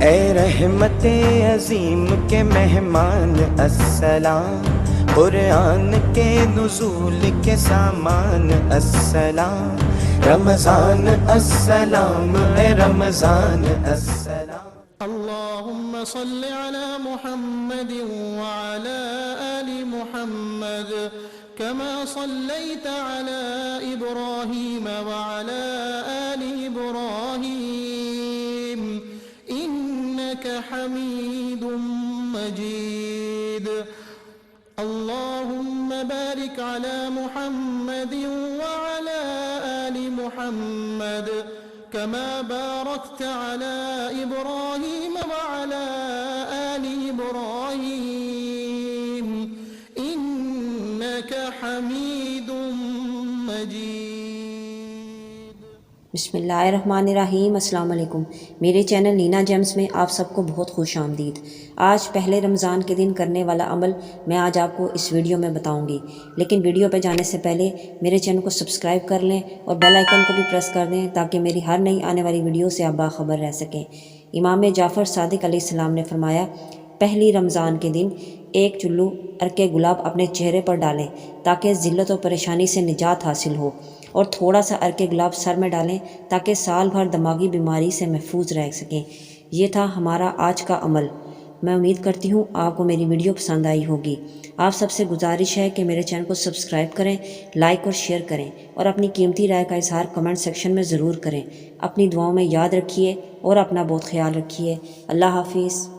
اے رحمت عظیم کے مہمان السلام، قرآن کے نزول کے سامان السلام، رمضان السلام، اے رمضان السلام۔ اللهم صل على محمد وعلى آل محمد كما صليت على إبراهيم وعلى آل إبراهيم إنك حميد مجيد۔ اللهم بارك على محمد وعلى آل محمد كما باركت على إبراهيم وعلى آل إبراهيم إنك حميد مجيد۔ بسم اللہ الرحمن الرحیم۔ السلام علیکم۔ میرے چینل نینا جیمز میں آپ سب کو بہت خوش آمدید۔ آج پہلے رمضان کے دن کرنے والا عمل میں آج آپ کو اس ویڈیو میں بتاؤں گی، لیکن ویڈیو پہ جانے سے پہلے میرے چینل کو سبسکرائب کر لیں اور بیل آئیکن کو بھی پریس کر دیں تاکہ میری ہر نئی آنے والی ویڈیو سے آپ باخبر رہ سکیں۔ امام جعفر صادق علیہ السلام نے فرمایا، پہلی رمضان کے دن ایک چلو عرق گلاب اپنے چہرے پر ڈالیں تاکہ ذلت و پریشانی سے نجات حاصل ہو، اور تھوڑا سا عرق گلاب سر میں ڈالیں تاکہ سال بھر دماغی بیماری سے محفوظ رہ سکیں۔ یہ تھا ہمارا آج کا عمل۔ میں امید کرتی ہوں آپ کو میری ویڈیو پسند آئی ہوگی۔ آپ سب سے گزارش ہے کہ میرے چینل کو سبسکرائب کریں، لائک اور شیئر کریں، اور اپنی قیمتی رائے کا اظہار کمنٹ سیکشن میں ضرور کریں۔ اپنی دعاؤں میں یاد رکھیے اور اپنا بہت خیال رکھیے۔ اللہ حافظ۔